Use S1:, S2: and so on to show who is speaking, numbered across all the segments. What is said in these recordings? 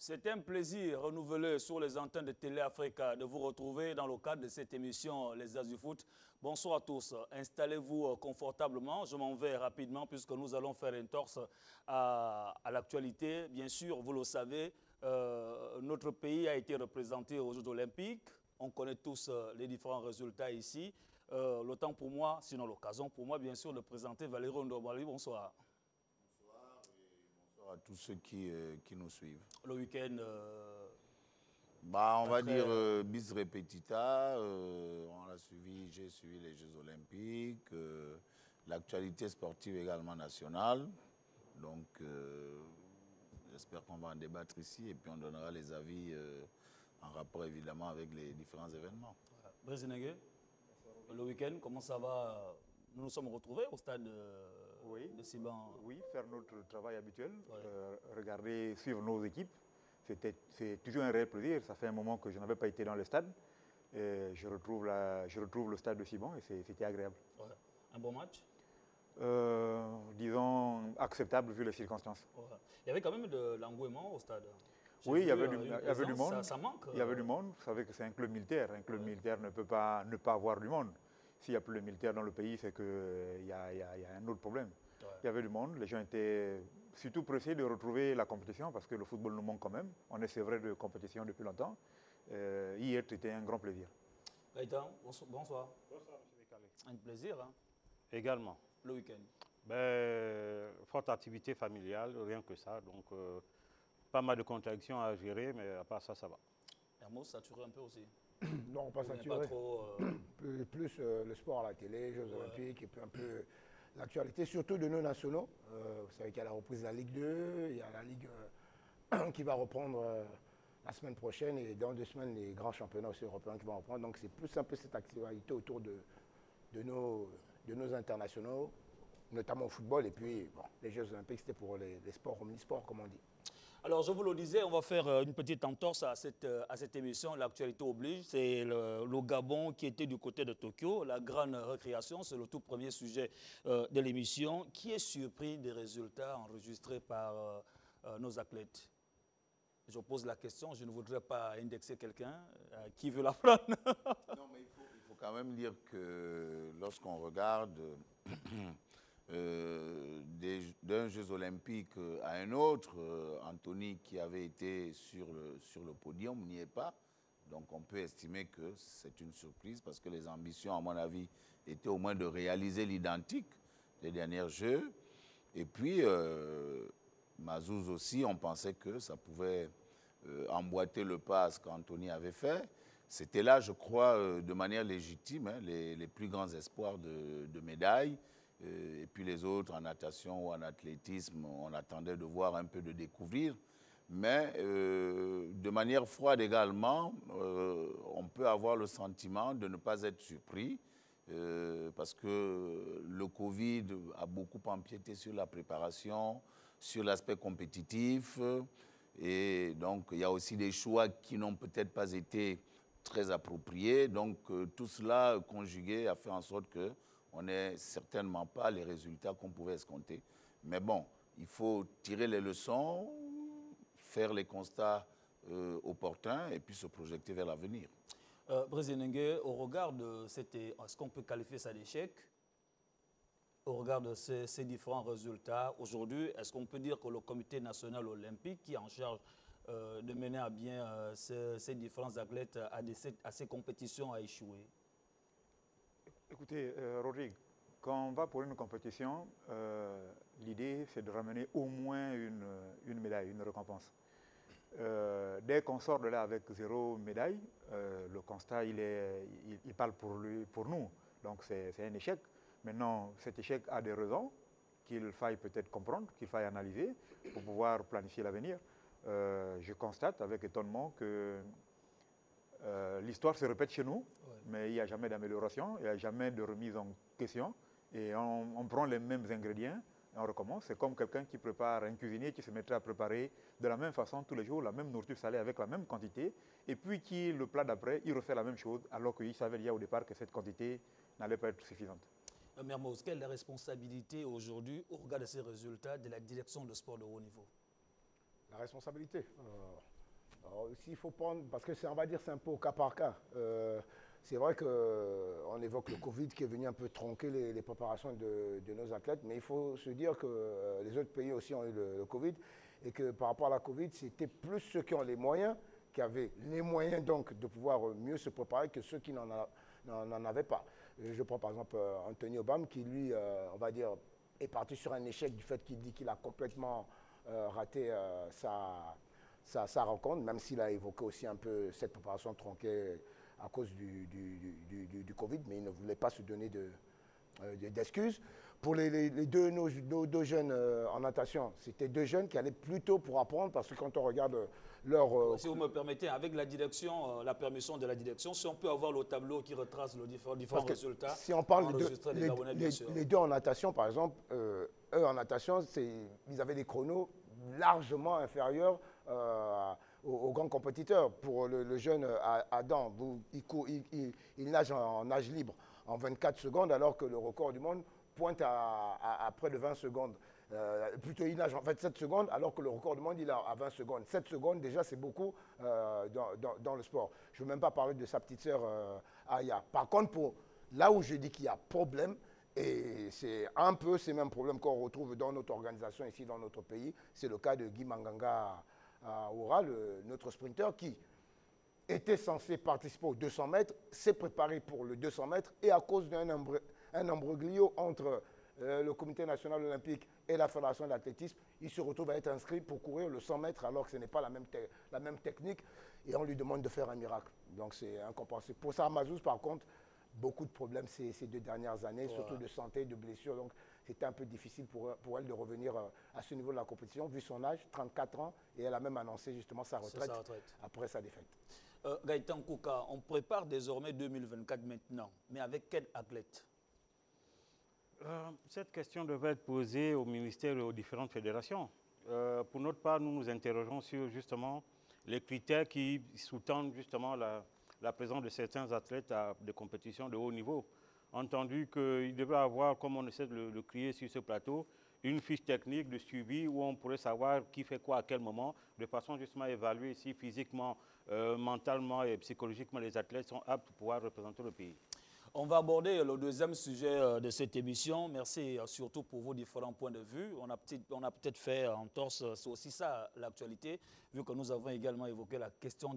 S1: C'est un plaisir renouvelé sur les antennes de Télé Africa de vous retrouver dans le cadre de cette émission Les As du Foot. Bonsoir à tous, installez-vous confortablement. Je m'en vais rapidement puisque nous allons faire une torse à l'actualité. Bien sûr, vous le savez, notre pays a été représenté aux Jeux Olympiques. On connaît tous les différents résultats ici. Le temps pour moi, sinon l'occasion pour moi, bien sûr, de présenter Valérie Ndombali. Bonsoir.
S2: À tous ceux qui nous suivent.
S1: Le week-end
S2: on va dire bis repetita. On a suivi, j'ai suivi les Jeux Olympiques, l'actualité sportive également nationale. Donc, j'espère qu'on va en débattre ici et puis on donnera les avis en rapport évidemment avec les différents événements.
S1: Brésinégué, le week-end, comment ça va? Nous nous sommes retrouvés au stade de Siban.
S3: Oui, faire notre travail habituel, regarder, suivre nos équipes. C'est toujours un réel plaisir. Ça fait un moment que je n'avais pas été dans le stade. Et je retrouve le stade de Siban et c'était agréable.
S1: Ouais. Un bon match?
S3: Disons acceptable vu les circonstances.
S1: Ouais. Il y avait quand même de l'engouement au stade.
S3: Oui, il y avait du monde.
S1: Ça manque.
S3: Il y avait du monde. Vous savez que c'est un club militaire. Un club militaire ne peut pas ne pas avoir du monde. S'il n'y a plus de militaires dans le pays, c'est qu'il y a un autre problème. Ouais. Il y avait du monde, les gens étaient surtout pressés de retrouver la compétition parce que le football nous manque quand même. On est, c'est vrai, de compétition depuis longtemps. Hier, c'était un grand plaisir.
S1: Gaëtan, bonsoir.
S4: Bonsoir, M. Décalé.
S1: Un plaisir. Hein?
S4: Également.
S1: Le week-end.
S4: Forte activité familiale, rien que ça. Donc, pas mal de contradictions à gérer, mais à part ça, ça va.
S1: Hermos, saturé un peu aussi.
S5: Non, pas saturé. Pas trop, plus le sport à la télé, Jeux Olympiques, et puis un peu l'actualité, surtout de nos nationaux. Vous savez qu'il y a la reprise de la Ligue 2, il y a la Ligue qui va reprendre la semaine prochaine, et dans 2 semaines, les grands championnats aussi européens qui vont reprendre. Donc c'est plus un peu cette actualité autour de nos internationaux, notamment au football, et puis bon, les Jeux Olympiques, c'était pour les sports omnisports, comme on dit.
S1: Alors, je vous le disais, on va faire une petite entorse à cette émission. L'actualité oblige. C'est le Gabon qui était du côté de Tokyo. La grande récréation, c'est le tout premier sujet de l'émission. Qui est surpris des résultats enregistrés par nos athlètes? Je pose la question, je ne voudrais pas indexer quelqu'un. Qui veut la prendre?
S2: Non, mais il faut quand même dire que lorsqu'on regarde d'un Jeux Olympiques à un autre, Anthony qui avait été sur le podium n'y est pas. Donc on peut estimer que c'est une surprise parce que les ambitions, à mon avis, étaient au moins de réaliser l'identique des derniers Jeux. Et puis, Mazouz aussi, on pensait que ça pouvait emboîter le pas à ce qu'Anthony avait fait. C'était là, je crois, de manière légitime, hein, les plus grands espoirs de médailles. Et puis les autres, en natation ou en athlétisme, on attendait de voir un peu, de découvrir. Mais de manière froide également, on peut avoir le sentiment de ne pas être surpris parce que le Covid a beaucoup empiété sur la préparation, sur l'aspect compétitif. Et donc, il y a aussi des choix qui n'ont peut-être pas été très appropriés. Donc, tout cela conjugué a fait en sorte que on n'est certainement pas les résultats qu'on pouvait escompter. Mais bon, il faut tirer les leçons, faire les constats opportuns et puis se projeter vers l'avenir.
S1: Brésinégué, au regard de est-ce qu'on peut qualifier ça d'échec? Au regard de ces différents résultats, aujourd'hui, est-ce qu'on peut dire que le Comité national olympique, qui est en charge de mener à bien ces différents athlètes à ces compétitions, a échoué?
S3: Écoutez, Rodrigue, quand on va pour une compétition, l'idée c'est de ramener au moins une médaille, une récompense. Dès qu'on sort de là avec 0 médaille, le constat il parle pour nous. Donc c'est un échec. Maintenant, cet échec a des raisons qu'il faille peut-être comprendre, qu'il faille analyser pour pouvoir planifier l'avenir. Je constate avec étonnement que l'histoire se répète chez nous, mais il n'y a jamais d'amélioration, il n'y a jamais de remise en question. Et on prend les mêmes ingrédients et on recommence. C'est comme quelqu'un qui prépare, un cuisinier qui se mettrait à préparer de la même façon tous les jours, la même nourriture salée avec la même quantité. Et puis qui, le plat d'après, il refait la même chose alors qu'il savait déjà au départ que cette quantité n'allait pas être suffisante.
S1: Mermoz, quelle est la responsabilité aujourd'hui, au regard de ces résultats, de la direction de sport de haut niveau?
S5: La responsabilité Alors, aussi, il faut prendre, parce que on va dire c'est un peu au cas par cas. C'est vrai qu'on évoque le Covid qui est venu un peu tronquer les préparations de nos athlètes, mais il faut se dire que les autres pays aussi ont eu le Covid et que par rapport à la Covid, c'était plus ceux qui ont les moyens, qui avaient les moyens donc de pouvoir mieux se préparer que ceux qui n'en avaient pas. Je prends par exemple Anthony Obama qui lui, on va dire, est parti sur un échec du fait qu'il dit qu'il a complètement raté sa rencontre, même s'il a évoqué aussi un peu cette préparation tronquée à cause du Covid, mais il ne voulait pas se donner d'excuses. Pour nos deux jeunes en natation, c'était deux jeunes qui allaient plutôt pour apprendre, parce que quand on regarde leur...
S1: Si vous me permettez, avec la direction, la permission de la direction, si on peut avoir le tableau qui retrace les différents résultats,
S5: si on parle les deux en natation, par exemple, eux en natation, ils avaient des chronos largement inférieurs aux grands compétiteurs. Pour le jeune Adam, il nage en nage libre en 24 secondes, alors que le record du monde pointe à près de 20 secondes. Plutôt, il nage en 27 secondes, alors que le record du monde, il est à 20 secondes. 7 secondes, déjà, c'est beaucoup dans le sport. Je ne veux même pas parler de sa petite sœur Aya. Par contre, là où je dis qu'il y a problème, et c'est un peu ces mêmes problèmes qu'on retrouve dans notre organisation ici, dans notre pays, c'est le cas de Guy Manganga Oura, notre sprinter, qui était censé participer aux 200 mètres, s'est préparé pour le 200 mètres, et à cause d'un imbroglio entre le Comité national olympique et la Fédération d'athlétisme, il se retrouve à être inscrit pour courir le 100 mètres alors que ce n'est pas la même technique, et on lui demande de faire un miracle. Donc c'est incompréhensible. Pour Sarah Mazouz, par contre, beaucoup de problèmes ces 2 dernières années, surtout de santé, de blessures. Donc c'était un peu difficile pour elle de revenir à ce niveau de la compétition, vu son âge, 34 ans, et elle a même annoncé justement sa retraite après sa défaite.
S1: Gaëtan Kouka, on prépare désormais 2024 maintenant, mais avec quel athlète?
S4: Cette question devait être posée au ministère et aux différentes fédérations. Pour notre part, nous nous interrogeons sur justement les critères qui sous-tendent justement la présence de certains athlètes à des compétitions de haut niveau. Entendu qu'il devrait avoir, comme on essaie de le crier sur ce plateau, une fiche technique de suivi où on pourrait savoir qui fait quoi à quel moment, de façon justement à évaluer si physiquement, mentalement et psychologiquement les athlètes sont aptes pour pouvoir représenter le pays.
S1: On va aborder le deuxième sujet de cette émission. Merci surtout pour vos différents points de vue. On a peut-être fait en torse, c'est aussi ça l'actualité, vu que nous avons également évoqué la question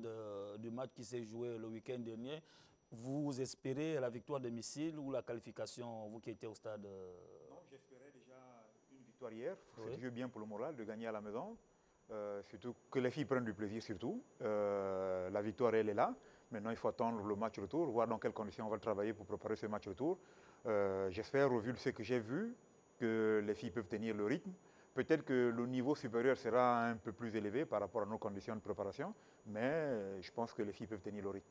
S1: du match qui s'est joué le week-end dernier. Vous espérez la victoire de Missile ou la qualification, vous qui étiez au stade?
S3: Non, j'espérais déjà une victoire hier. C'est toujours bien pour le moral de gagner à la maison. Surtout que les filles prennent du plaisir surtout. La victoire, elle est là. Maintenant, il faut attendre le match retour, voir dans quelles conditions on va travailler pour préparer ce match retour. J'espère, au vu de ce que j'ai vu, que les filles peuvent tenir le rythme. Peut-être que le niveau supérieur sera un peu plus élevé par rapport à nos conditions de préparation, mais je pense que les filles peuvent tenir le rythme.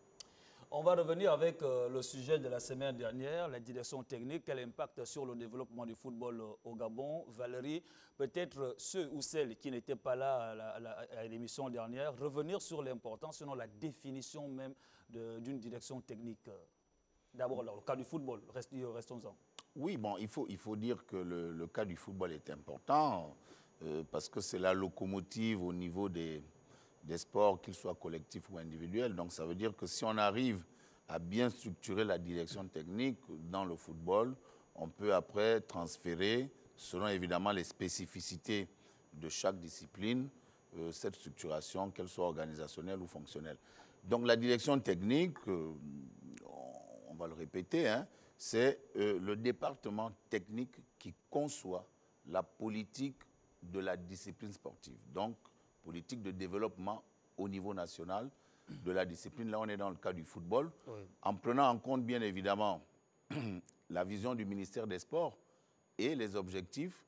S1: On va revenir avec le sujet de la semaine dernière, la direction technique, quel impact sur le développement du football au Gabon. Valérie, peut-être ceux ou celles qui n'étaient pas là à l'émission dernière, revenir sur l'importance, sinon la définition même d'une direction technique. D'abord, le cas du football, restons-en.
S2: Oui, bon, il faut dire que le cas du football est important parce que c'est la locomotive au niveau des sports, qu'ils soient collectifs ou individuels. Donc ça veut dire que si on arrive à bien structurer la direction technique dans le football, on peut après transférer, selon évidemment les spécificités de chaque discipline, cette structuration, qu'elle soit organisationnelle ou fonctionnelle. Donc la direction technique, on va le répéter, hein, c'est le département technique qui conçoit la politique de la discipline sportive. Donc, politique de développement au niveau national de la discipline. Là, on est dans le cas du football, en prenant en compte, bien évidemment, la vision du ministère des Sports et les objectifs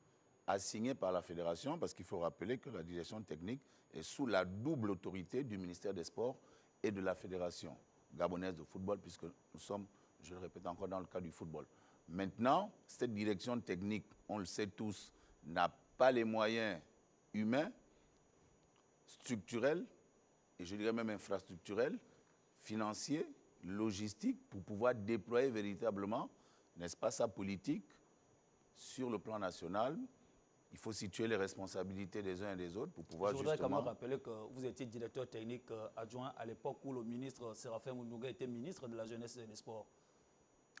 S2: assignés par la fédération, parce qu'il faut rappeler que la direction technique est sous la double autorité du ministère des Sports et de la fédération gabonaise de football, puisque nous sommes, je le répète encore, dans le cas du football. Maintenant, cette direction technique, on le sait tous, n'a pas les moyens humains, structurels, et je dirais même infrastructurels, financiers, logistiques, pour pouvoir déployer véritablement, n'est-ce pas, sa politique sur le plan national il faut situer les responsabilités des uns et des autres pour pouvoir justement...
S1: Je voudrais quand même rappeler que vous étiez directeur technique adjoint à l'époque où le ministre Séraphin Mounouga était ministre de la Jeunesse et des Sports.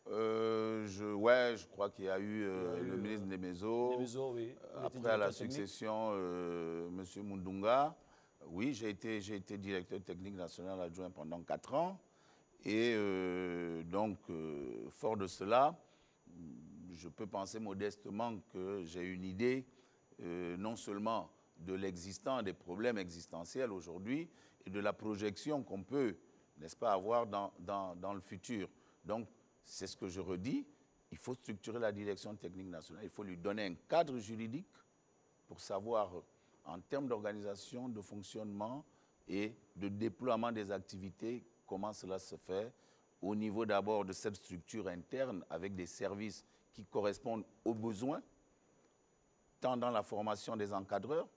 S2: Je crois qu'il y a eu le ministre Nemezo.
S1: Nemezo, oui.
S2: Après, à la succession, M. Mundunga. Oui, j'ai été directeur technique national adjoint pendant 4 ans. Et fort de cela, je peux penser modestement que j'ai une idée non seulement de l'existant, des problèmes existentiels aujourd'hui et de la projection qu'on peut, n'est-ce pas, avoir dans le futur. Donc, c'est ce que je redis, il faut structurer la direction technique nationale, il faut lui donner un cadre juridique pour savoir, en termes d'organisation, de fonctionnement et de déploiement des activités, comment cela se fait au niveau d'abord de cette structure interne avec des services qui correspondent aux besoins, tant dans la formation des encadreurs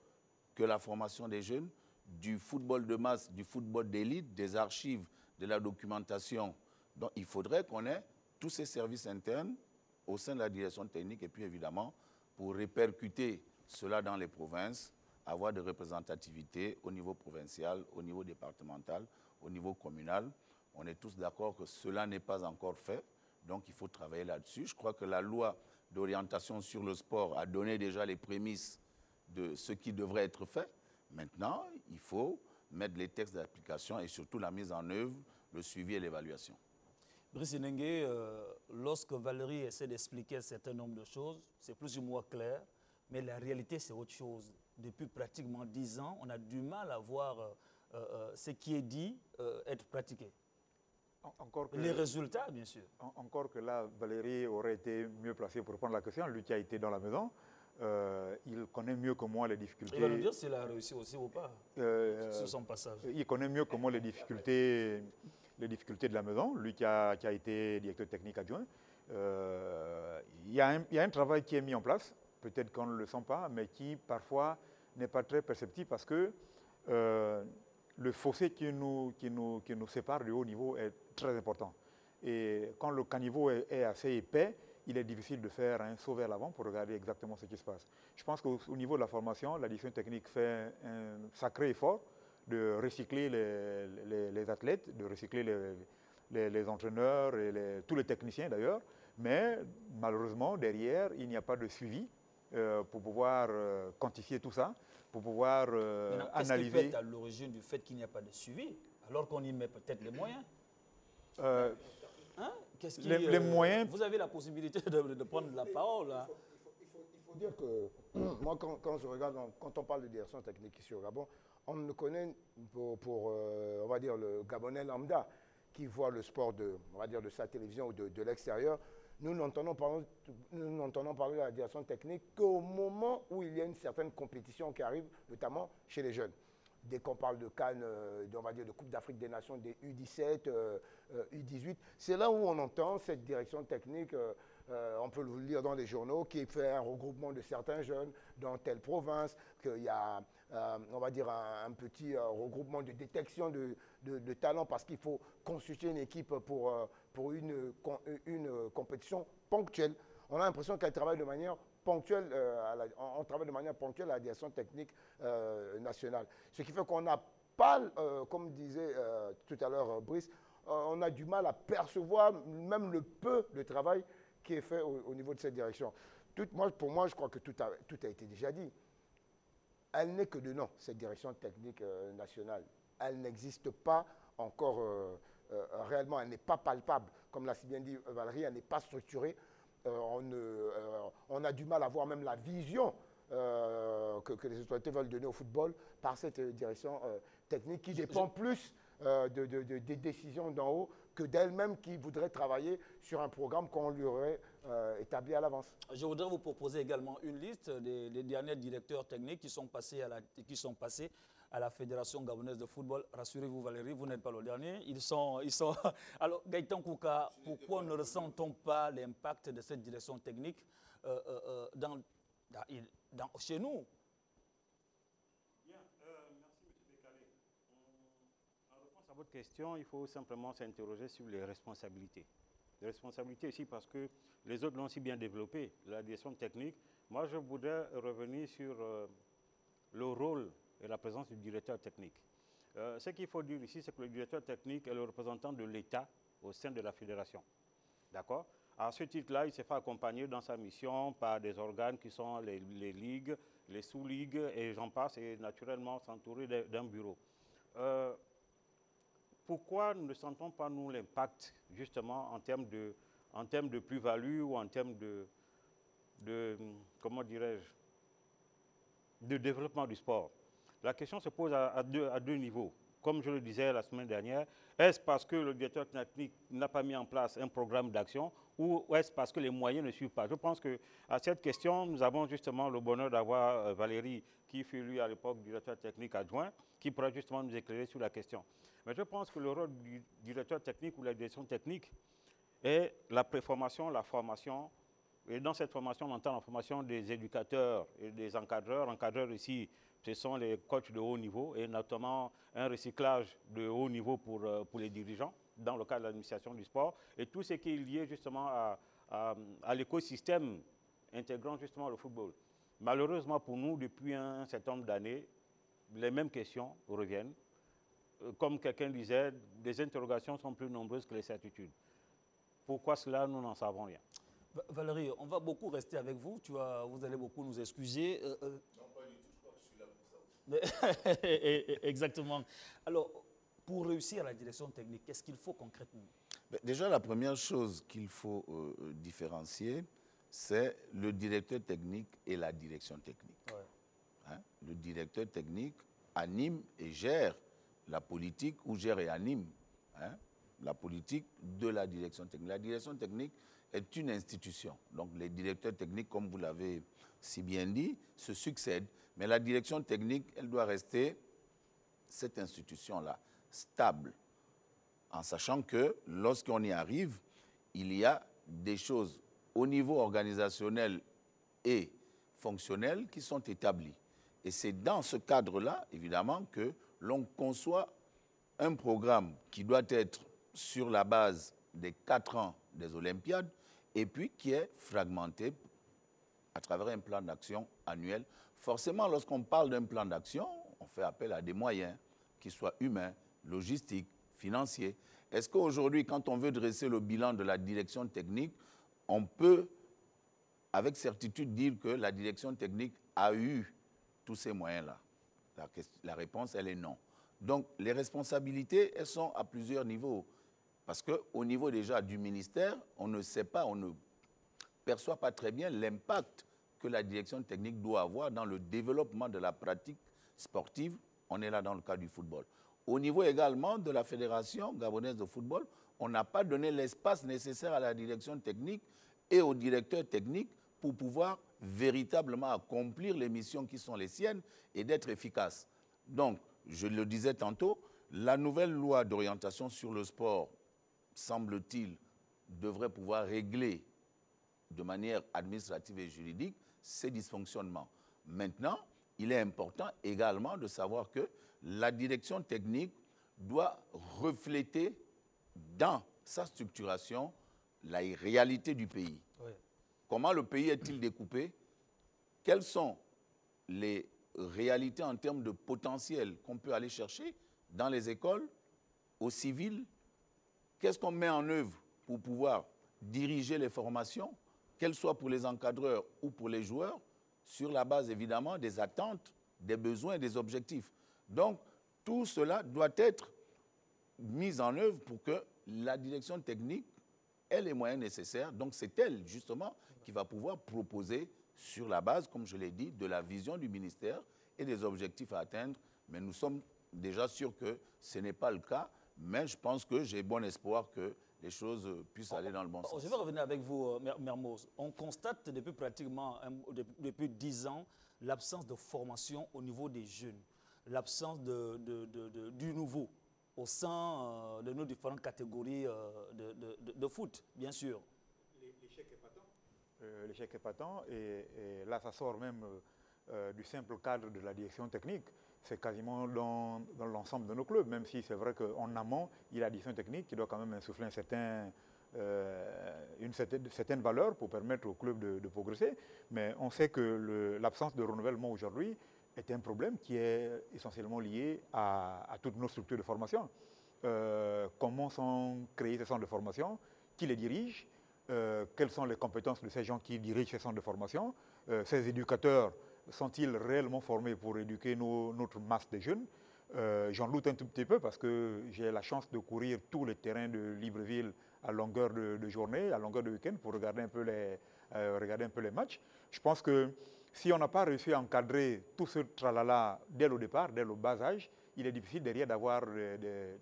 S2: que la formation des jeunes, du football de masse, du football d'élite, des archives, de la documentation. Donc il faudrait qu'on ait tous ces services internes au sein de la direction technique et puis évidemment pour répercuter cela dans les provinces, avoir de représentativité au niveau provincial, au niveau départemental, au niveau communal. On est tous d'accord que cela n'est pas encore fait, donc il faut travailler là-dessus. Je crois que la loi d'orientation sur le sport a donné déjà les prémices de ce qui devrait être fait. Maintenant, il faut mettre les textes d'application et surtout la mise en œuvre, le suivi et l'évaluation.
S1: Brice Nengue, lorsque Valérie essaie d'expliquer un certain nombre de choses, c'est plus ou moins clair, mais la réalité, c'est autre chose. Depuis pratiquement 10 ans, on a du mal à voir ce qui est dit être pratiqué. Les résultats, bien sûr.
S3: Encore que là, Valérie aurait été mieux placée pour prendre la question, lui qui a été dans la maison. Il connaît mieux que moi les difficultés.
S1: Il va nous dire s'il a réussi aussi ou pas sur son passage.
S3: Il connaît mieux que moi les difficultés de la maison, lui qui a été directeur technique adjoint. Il y a un travail qui est mis en place, peut-être qu'on ne le sent pas, mais qui parfois n'est pas très perceptible parce que le fossé qui nous sépare du haut niveau est très important. Et quand le caniveau est assez épais, il est difficile de faire un saut vers l'avant pour regarder exactement ce qui se passe. Je pense qu'au niveau de la formation, la direction technique fait un sacré effort de recycler les athlètes, de recycler les entraîneurs et tous les techniciens d'ailleurs, mais malheureusement, derrière, il n'y a pas de suivi pour pouvoir quantifier tout ça, pour pouvoir analyser. Qu'est-ce qui peut
S1: être à l'origine du fait qu'il n'y a pas de suivi, alors qu'on y met peut-être les moyens
S3: les moyens.
S1: Vous avez la possibilité de prendre la parole. Là.
S5: Il faut dire que moi, quand je regarde, quand on parle de direction technique ici au Gabon, on me connaît pour on va dire, le Gabonais lambda qui voit le sport on va dire, de sa télévision ou de l'extérieur. Nous n'entendons parler de la direction technique qu'au moment où il y a une certaine compétition qui arrive, notamment chez les jeunes. Dès qu'on parle de Cannes, on va dire de Coupe d'Afrique des Nations, des U17, U18, c'est là où on entend cette direction technique, on peut le lire dans les journaux, qui fait un regroupement de certains jeunes dans telle province, qu'il y a, on va dire, un petit regroupement de détection de talents parce qu'il faut constituer une équipe pour une compétition ponctuelle. On a l'impression qu'elle travaille de manière ponctuelle, on travaille de manière ponctuelle à la direction technique nationale. Ce qui fait qu'on n'a pas, comme disait tout à l'heure Brice, on a du mal à percevoir même le peu de travail qui est fait au niveau de cette direction. Pour moi, je crois que tout a été déjà dit. Elle n'est que de nom, cette direction technique nationale. Elle n'existe pas encore réellement, elle n'est pas palpable. Comme l'a si bien dit Valérie, elle n'est pas structurée. On a du mal à voir même la vision que les autorités veulent donner au football par cette direction technique qui dépend plus des décisions d'en haut que d'elle-même qui voudrait travailler sur un programme qu'on lui aurait établi à l'avance.
S1: Je voudrais vous proposer également une liste des derniers directeurs techniques qui sont passés à la Fédération gabonaise de football. Rassurez-vous Valérie, vous n'êtes pas le dernier. Ils sont... Alors Gaëtan Kouka, pourquoi ne ressent-on pas l'impact de cette direction technique chez nous?
S4: Bien, merci M. Bécalé. En réponse à votre question, il faut simplement s'interroger sur les responsabilités. Les responsabilités ici parce que les autres l'ont si bien développé. La direction technique Moi, je voudrais revenir sur le rôle et la présence du directeur technique. Ce qu'il faut dire ici, c'est que le directeur technique est le représentant de l'État au sein de la fédération. D'accord? À ce titre-là, il s'est fait accompagner dans sa mission par des organes qui sont les ligues, les sous-ligues, et j'en passe, et naturellement s'entourer d'un bureau. Pourquoi ne sentons pas, nous, l'impact, justement, en termes de plus-value ou en termes de comment dirais-je, de développement du sport? La question se pose à deux niveaux. Comme je le disais la semaine dernière, est-ce parce que le directeur technique n'a pas mis en place un programme d'action ou est-ce parce que les moyens ne suivent pas? Je pense qu'à cette question, nous avons justement le bonheur d'avoir Valérie, qui fut lui à l'époque directeur technique adjoint, qui pourra justement nous éclairer sur la question. Mais je pense que le rôle du directeur technique ou la direction technique est la préformation, la formation. Et dans cette formation, on entend la formation des éducateurs et des encadreurs. Encadreurs ici, ce sont les coachs de haut niveau et notamment un recyclage de haut niveau pour les dirigeants dans le cadre de l'administration du sport et tout ce qui est lié justement à l'écosystème intégrant justement le football. Malheureusement pour nous, depuis un certain nombre d'années, les mêmes questions reviennent. Comme quelqu'un disait, les interrogations sont plus nombreuses que les certitudes. Pourquoi cela, nous n'en savons rien.
S1: Valérie, on va beaucoup rester avec vous. Vous allez beaucoup nous excuser.
S2: Non, pas du tout, je crois que je suis là pour ça
S1: aussi. Exactement. Alors, pour réussir à la direction technique, qu'est-ce qu'il faut concrètement?
S2: Déjà, la première chose qu'il faut différencier, c'est le directeur technique et la direction technique.
S1: Ouais.
S2: Hein? Le directeur technique anime et gère la politique ou gère et anime la politique de la direction technique. La direction technique est une institution. Donc les directeurs techniques, comme vous l'avez si bien dit, se succèdent. Mais la direction technique, elle doit rester, cette institution-là, stable. En sachant que lorsqu'on y arrive, il y a des choses au niveau organisationnel et fonctionnel qui sont établies. Et c'est dans ce cadre-là, évidemment, que l'on conçoit un programme qui doit être sur la base des 4 ans des Olympiades et puis qui est fragmenté à travers un plan d'action annuel. Forcément, lorsqu'on parle d'un plan d'action, on fait appel à des moyens, qu'ils soient humains, logistiques, financiers. Est-ce qu'aujourd'hui, quand on veut dresser le bilan de la direction technique, on peut, avec certitude, dire que la direction technique a eu tous ces moyens-là? La réponse, elle est non. Donc, les responsabilités, elles sont à plusieurs niveaux. Parce qu'au niveau déjà du ministère, on ne sait pas, on ne perçoit pas très bien l'impact que la direction technique doit avoir dans le développement de la pratique sportive. On est là dans le cas du football. Au niveau également de la Fédération gabonaise de football, on n'a pas donné l'espace nécessaire à la direction technique et au directeur technique pour pouvoir véritablement accomplir les missions qui sont les siennes et d'être efficace. Donc, je le disais tantôt, la nouvelle loi d'orientation sur le sport, semble-t-il, devrait pouvoir régler de manière administrative et juridique ces dysfonctionnements. Maintenant, il est important également de savoir que la direction technique doit refléter dans sa structuration la réalité du pays. Oui. Comment le pays est-il découpé? Quelles sont les réalités en termes de potentiel qu'on peut aller chercher dans les écoles, aux civils? Qu'est-ce qu'on met en œuvre pour pouvoir diriger les formations, qu'elles soient pour les encadreurs ou pour les joueurs, sur la base évidemment des attentes, des besoins et des objectifs. Donc, tout cela doit être mis en œuvre pour que la direction technique ait les moyens nécessaires. Donc, c'est elle, justement, qui va pouvoir proposer sur la base, comme je l'ai dit, de la vision du ministère et des objectifs à atteindre. Mais nous sommes déjà sûrs que ce n'est pas le cas. Mais je pense que j'ai bon espoir que les choses puissent aller dans le bon sens.
S1: Je vais revenir avec vous, Mermoz. On constate depuis pratiquement depuis 10 ans l'absence de formation au niveau des jeunes, l'absence du nouveau au sein de nos différentes catégories de foot, bien sûr.
S3: L'échec est patent. L'échec est patent et là, ça sort même du simple cadre de la direction technique. C'est quasiment dans l'ensemble de nos clubs, même si c'est vrai qu'en amont, il y a la direction technique qui doit quand même insuffler un certain une certaine valeur pour permettre au club de progresser. Mais on sait que l'absence de renouvellement aujourd'hui est un problème qui est essentiellement lié à toutes nos structures de formation. Comment sont créés ces centres de formation, qui les dirige, quelles sont les compétences de ces gens qui dirigent ces centres de formation, ces éducateurs sont-ils réellement formés pour éduquer notre masse de jeunes? J'en doute un tout petit peu parce que j'ai la chance de courir tous les terrains de Libreville à longueur de journée, à longueur de week-end pour regarder un peu les matchs. Je pense que si on n'a pas réussi à encadrer tout ce tralala dès le départ, dès le bas âge, il est difficile derrière d'avoir de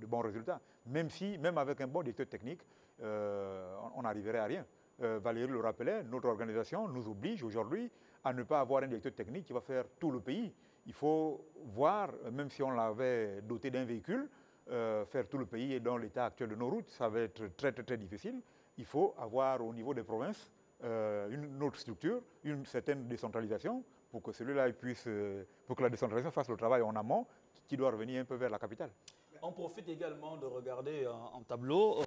S3: bons résultats. Même avec un bon directeur technique, on n'arriverait à rien. Valérie le rappelait, notre organisation nous oblige aujourd'hui à ne pas avoir un directeur technique qui va faire tout le pays. Il faut voir, même si on l'avait doté d'un véhicule, faire tout le pays et dans l'état actuel de nos routes, ça va être très, très, très difficile. Il faut avoir au niveau des provinces une autre structure, une certaine décentralisation pour que celui-là puisse, pour que la décentralisation fasse le travail en amont qui doit revenir un peu vers la capitale.
S1: On profite également de regarder en tableau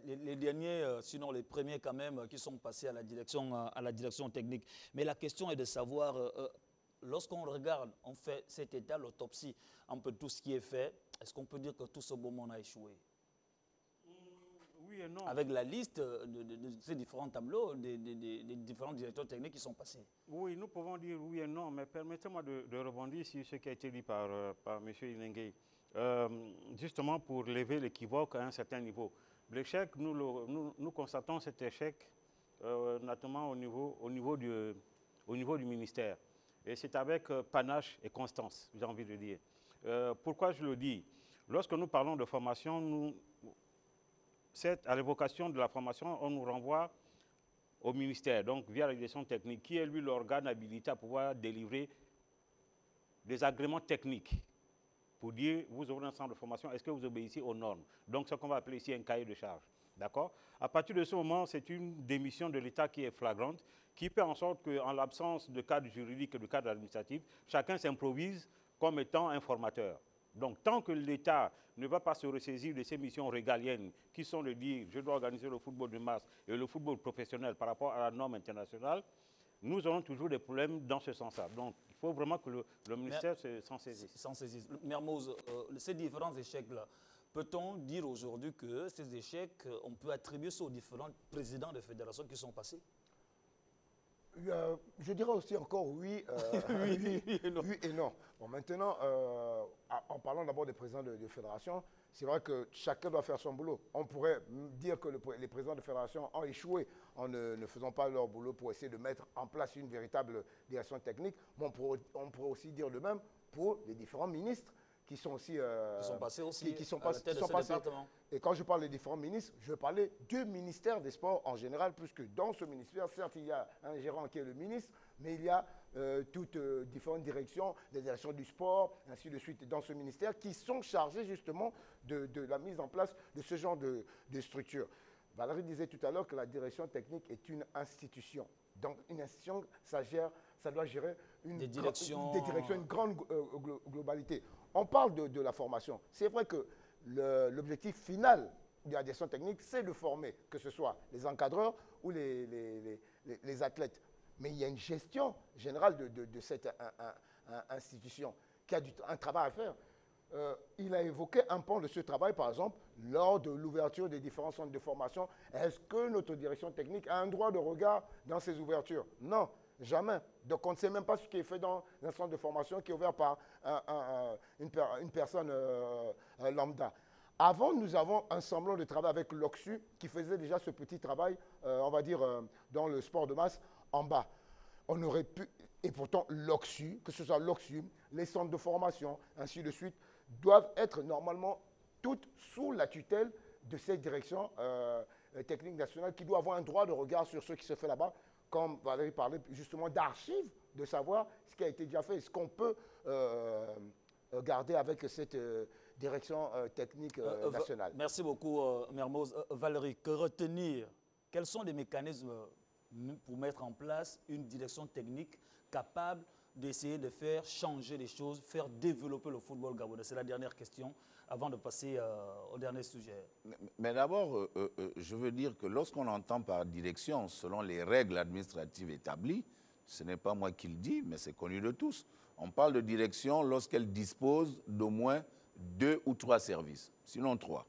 S1: les derniers, sinon les premiers quand même, qui sont passés à la direction technique. Mais la question est de savoir, lorsqu'on regarde, on fait cet état, l'autopsie, un peu tout ce qui est fait, est-ce qu'on peut dire que tout ce beau monde a échoué?
S4: Oui et non.
S1: Avec la liste de ces différents tableaux, des différents directeurs techniques qui sont passés.
S4: Oui, nous pouvons dire oui et non, mais permettez-moi de rebondir sur ce qui a été dit par M. Ilengui. Justement pour lever l'équivoque à un certain niveau. L'échec, nous constatons cet échec notamment au niveau du ministère. Et c'est avec panache et constance, j'ai envie de dire. Pourquoi je le dis? Lorsque nous parlons de formation, à l'évocation de la formation, on nous renvoie au ministère, donc via la direction technique, qui est lui l'organe habilité à pouvoir délivrer des agréments techniques pour dire, vous aurez un centre de formation, est-ce que vous obéissez aux normes? Donc, ce qu'on va appeler ici un cahier de charge. D'accord? À partir de ce moment, c'est une démission de l'État qui est flagrante, qui fait en sorte qu'en l'absence de cadre juridique et de cadre administratif, chacun s'improvise comme étant un formateur. Donc, tant que l'État ne va pas se ressaisir de ses missions régaliennes, qui sont de dire, je dois organiser le football de masse et le football professionnel par rapport à la norme internationale, nous aurons toujours des problèmes dans ce sens-là. Donc, il faut vraiment que le ministère s'en saisisse.
S1: Mermoz, ces différents échecs-là, peut-on dire aujourd'hui que ces échecs, on peut attribuer ça aux différents présidents de fédérations qui sont passés?
S5: Je dirais aussi encore oui, oui et non. Bon, maintenant, en parlant d'abord des présidents de fédération, c'est vrai que chacun doit faire son boulot. On pourrait dire que les présidents de fédération ont échoué en ne faisant pas leur boulot pour essayer de mettre en place une véritable direction technique. Mais on pourrait aussi dire de même pour les différents ministres qui sont aussi...
S1: qui sont passés aussi
S5: qui sont
S1: à la tête de ce département.
S5: Et quand je parle des différents ministres, je veux parler du ministère des Sports en général, puisque dans ce ministère, certes, il y a un gérant qui est le ministre, mais il y a toutes différentes directions, les directions du sport, ainsi de suite, dans ce ministère, qui sont chargées justement de la mise en place de ce genre de structure. Valérie disait tout à l'heure que la direction technique est une institution. Donc, une institution, ça doit gérer des directions, une grande globalité. On parle de la formation. C'est vrai que l'objectif final de la direction technique, c'est de former, que ce soit les encadreurs ou les athlètes. Mais il y a une gestion générale de cette institution qui a un travail à faire. Il a évoqué un pan de ce travail, par exemple, lors de l'ouverture des différents centres de formation. Est-ce que notre direction technique a un droit de regard dans ces ouvertures? Non, jamais. Donc on ne sait même pas ce qui est fait dans un centre de formation qui est ouvert par une personne lambda. Avant, nous avons un semblant de travail avec l'OCSU qui faisait déjà ce petit travail, on va dire, dans le sport de masse en bas. On aurait pu, et pourtant l'OCSU, que ce soit l'OCSU, les centres de formation, ainsi de suite, doivent être normalement toutes sous la tutelle de cette direction technique nationale qui doit avoir un droit de regard sur ce qui se fait là-bas, comme Valérie parlait justement d'archives, de savoir ce qui a été déjà fait et ce qu'on peut garder avec cette direction technique nationale.
S1: Merci beaucoup, Mermoz. Valérie, que retenir? Quels sont les mécanismes pour mettre en place une direction technique capable d'essayer de faire changer les choses, faire développer le football gabonais? C'est la dernière question avant de passer au dernier sujet.
S2: Mais d'abord, je veux dire que lorsqu'on entend par direction, selon les règles administratives établies, ce n'est pas moi qui le dis, mais c'est connu de tous. On parle de direction lorsqu'elle dispose d'au moins 2 ou 3 services, sinon 3,